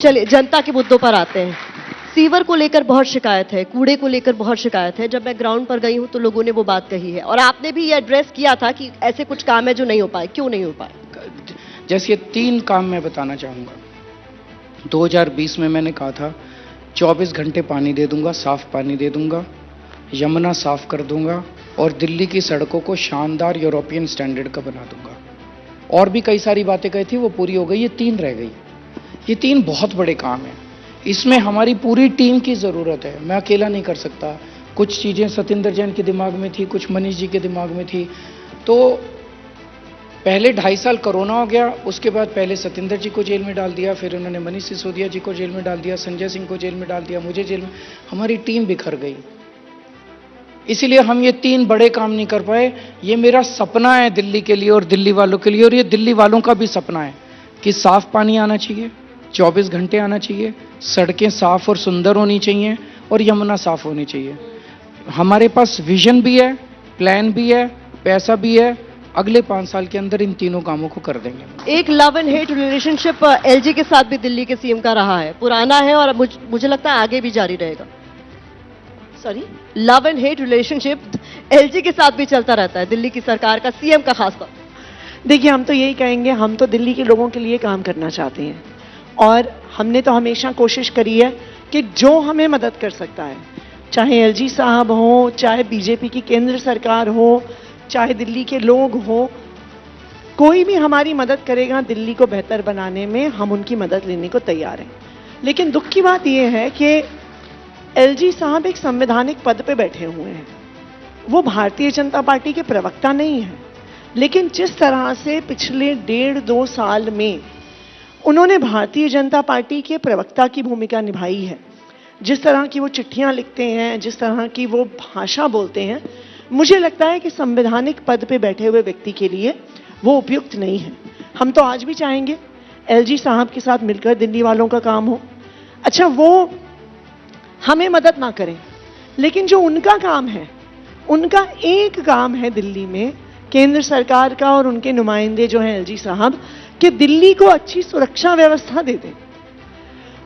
चलिए जनता के मुद्दों पर आते हैं। सीवर को लेकर बहुत शिकायत है, कूड़े को लेकर बहुत शिकायत है। जब मैं ग्राउंड पर गई हूं तो लोगों ने वो बात कही है और आपने भी ये एड्रेस किया था कि ऐसे कुछ काम है जो नहीं हो पाए। क्यों नहीं हो पाए? जैसे ये 3 काम मैं बताना चाहूँगा। 2020 में मैंने कहा था 24 घंटे पानी दे दूंगा, साफ पानी दे दूंगा, यमुना साफ कर दूंगा और दिल्ली की सड़कों को शानदार यूरोपियन स्टैंडर्ड का बना दूंगा। और भी कई सारी बातें कही थी, वो पूरी हो गई। ये 3 रह गई। ये 3 बहुत बड़े काम हैं। इसमें हमारी पूरी टीम की ज़रूरत है। मैं अकेला नहीं कर सकता। कुछ चीज़ें सत्येंद्र जैन के दिमाग में थी, कुछ मनीष जी के दिमाग में थी। तो पहले 2.5 साल कोरोना हो गया, उसके बाद पहले सत्येंद्र जी को जेल में डाल दिया, फिर उन्होंने मनीष सिसोदिया जी को जेल में डाल दिया, संजय सिंह को जेल में डाल दिया, मुझे जेल में। हमारी टीम बिखर गई, इसीलिए हम ये 3 बड़े काम नहीं कर पाए। ये मेरा सपना है दिल्ली के लिए और दिल्ली वालों के लिए, और ये दिल्ली वालों का भी सपना है कि साफ पानी आना चाहिए, 24 घंटे आना चाहिए, सड़कें साफ और सुंदर होनी चाहिए और यमुना साफ होनी चाहिए। हमारे पास विजन भी है, प्लान भी है, पैसा भी है। अगले 5 साल के अंदर इन तीनों कामों को कर देंगे। एक love and hate relationship LG के साथ भी दिल्ली के सीएम का रहा है, पुराना है और मुझे लगता है आगे भी जारी रहेगा। Sorry, love and hate relationship LG के साथ भी चलता रहता है, दिल्ली की सरकार का, सीएम का खासतौर। देखिए, हम तो यही कहेंगे, हम तो दिल्ली के लोगों के लिए काम करना चाहते हैं और हमने तो हमेशा कोशिश करी है कि जो हमें मदद कर सकता है, चाहे एलजी साहब हो, चाहे बीजेपी की केंद्र सरकार हो, चाहे दिल्ली के लोग हो, कोई भी हमारी मदद करेगा दिल्ली को बेहतर बनाने में, हम उनकी मदद लेने को तैयार हैं। लेकिन दुख की बात यह है कि एलजी साहब एक संवैधानिक पद पे बैठे हुए हैं। वो भारतीय जनता पार्टी के प्रवक्ता नहीं है, लेकिन जिस तरह से पिछले 1.5-2 साल में उन्होंने भारतीय जनता पार्टी के प्रवक्ता की भूमिका निभाई है, जिस तरह की वो चिट्ठियां लिखते हैं, जिस तरह की वो भाषा बोलते हैं, मुझे लगता है कि संवैधानिक पद पे बैठे हुए व्यक्ति के लिए वो उपयुक्त नहीं है। हम तो आज भी चाहेंगे एलजी साहब के साथ मिलकर दिल्ली वालों का काम हो। अच्छा, वो हमें मदद ना करें, लेकिन जो उनका काम है, उनका एक काम है दिल्ली में केंद्र सरकार का और उनके नुमाइंदे जो हैं एलजी साहब, कि दिल्ली को अच्छी सुरक्षा व्यवस्था दे दें।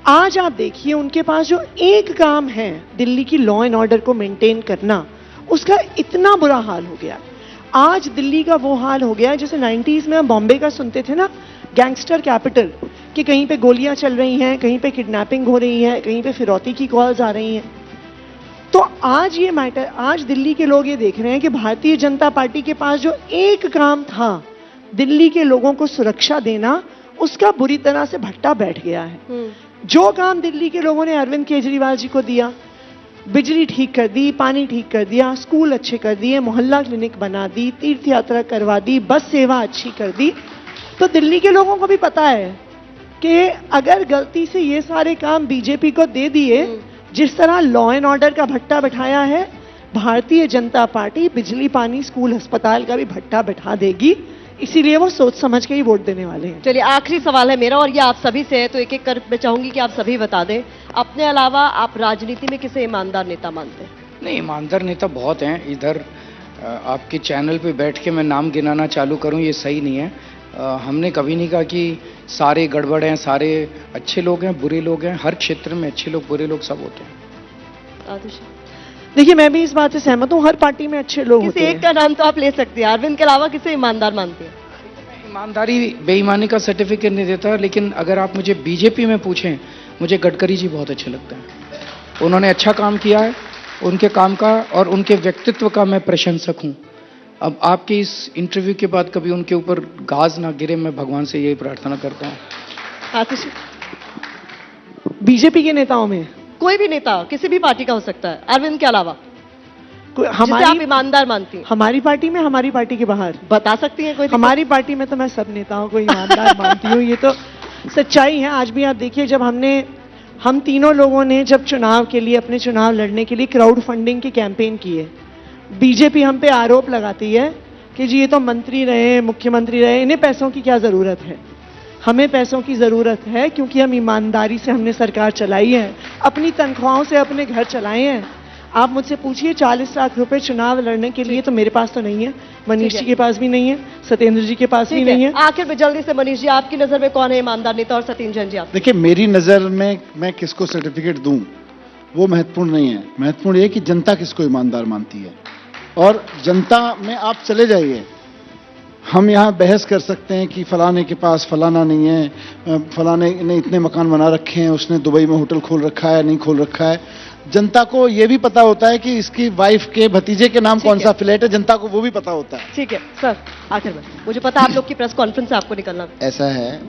आज आप देखिए, उनके पास जो एक काम है दिल्ली की लॉ एंड ऑर्डर को मेंटेन करना, उसका इतना बुरा हाल हो गया। आज दिल्ली का वो हाल हो गया जैसे 90s में हम बॉम्बे का सुनते थे ना, गैंगस्टर कैपिटल, कि कहीं पे गोलियां चल रही हैं, कहीं पे किडनैपिंग हो रही है, कहीं पे फिरौती की कॉल्स आ रही हैं। तो आज ये मैटर, आज दिल्ली के लोग ये देख रहे हैं कि भारतीय जनता पार्टी के पास जो एक काम था दिल्ली के लोगों को सुरक्षा देना, उसका बुरी तरह से भट्टा बैठ गया है। जो काम दिल्ली के लोगों ने अरविंद केजरीवाल जी को दिया, बिजली ठीक कर दी, पानी ठीक कर दिया, स्कूल अच्छे कर दिए, मोहल्ला क्लिनिक बना दी, तीर्थ यात्रा करवा दी, बस सेवा अच्छी कर दी, तो दिल्ली के लोगों को भी पता है कि अगर गलती से ये सारे काम बीजेपी को दे दिए, जिस तरह लॉ एंड ऑर्डर का भट्टा बिठाया है, भारतीय जनता पार्टी बिजली, पानी, स्कूल, अस्पताल का भी भट्टा बिठा देगी। इसीलिए वो सोच समझ के ही वोट देने वाले हैं। चलिए, आखिरी सवाल है मेरा और ये आप सभी से है, तो एक एक कर मैं चाहूंगी कि आप सभी बता दें। अपने अलावा आप राजनीति में किसे ईमानदार नेता मानते हैं? नहीं, ईमानदार नेता बहुत हैं। इधर आपके चैनल पे बैठ के मैं नाम गिनाना चालू करूं, ये सही नहीं है। हमने कभी नहीं कहा कि सारे गड़बड़ हैं, सारे अच्छे लोग हैं, बुरे लोग हैं। हर क्षेत्र में अच्छे लोग, बुरे लोग सब होते हैं। देखिए, मैं भी इस बात से सहमत हूँ, हर पार्टी में अच्छे लोग होते हैं। किसी एक का नाम तो आप ले सकते हैं। अरविंद के अलावा किसे ईमानदार मानते हैं? ईमानदारी बेईमानी का सर्टिफिकेट नहीं देता, लेकिन अगर आप मुझे बीजेपी में पूछें, मुझे गडकरी जी बहुत अच्छे लगते हैं। उन्होंने अच्छा काम किया है, उनके काम का और उनके व्यक्तित्व का मैं प्रशंसक हूँ। अब आपके इस इंटरव्यू के बाद कभी उनके ऊपर घास ना गिरे, मैं भगवान से यही प्रार्थना करता हूँ। बीजेपी के नेताओं में कोई भी नेता किसी भी पार्टी का हो सकता है, अरविंद के अलावा हमारी आप ईमानदार मानती हैं? हमारी पार्टी में, हमारी पार्टी के बाहर बता सकती हैं कोई? हमारी पार्टी में तो मैं सब नेताओं को ईमानदार मानती हूँ, ये तो सच्चाई है। आज भी आप देखिए, जब हम तीनों लोगों ने जब चुनाव के लिए, अपने चुनाव लड़ने के लिए क्राउड फंडिंग की कैंपेन की है, बीजेपी हम पे आरोप लगाती है कि जी ये तो मंत्री रहे, मुख्यमंत्री रहे, इन्हें पैसों की क्या जरूरत है। हमें पैसों की जरूरत है क्योंकि हम ईमानदारी से हमने सरकार चलाई है, अपनी तनख्वाहों से अपने घर चलाए हैं। आप मुझसे पूछिए 40 लाख रुपए चुनाव लड़ने के लिए तो मेरे पास तो नहीं है, मनीष जी के पास भी नहीं है, सत्येंद्र जी के पास भी ठीक नहीं है। आखिर में जल्दी से मनीष जी, आपकी नजर में कौन है ईमानदार नेता, और सत्येंद्र जैन जी आप? देखिए, मेरी नज़र में मैं किसको सर्टिफिकेट दूं वो महत्वपूर्ण नहीं है। महत्वपूर्ण ये कि जनता किसको ईमानदार मानती है, और जनता में आप चले जाइए। हम यहाँ बहस कर सकते हैं कि फलाने के पास फलाना नहीं है, फलाने ने इतने मकान बना रखे हैं, उसने दुबई में होटल खोल रखा है, नहीं खोल रखा है। जनता को ये भी पता होता है कि इसकी वाइफ के भतीजे के नाम कौन सा फ्लैट है, जनता को वो भी पता होता है। ठीक है सर, आखिर में मुझे पता है आप लोग की प्रेस कॉन्फ्रेंस से आपको निकलना। ऐसा है,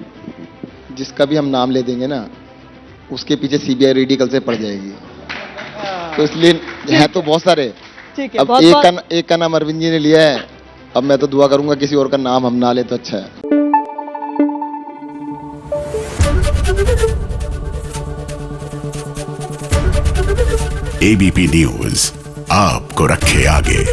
जिसका भी हम नाम ले देंगे ना, उसके पीछे सीबीआई ईडी कल से पड़ जाएगी, तो इसलिए है तो बहुत सारे। ठीक है, अब एक का नाम अरविंद जी ने लिया है, अब मैं तो दुआ करूंगा किसी और का नाम हम ना ले तो अच्छा है। एबीपी न्यूज आपको रखे आगे।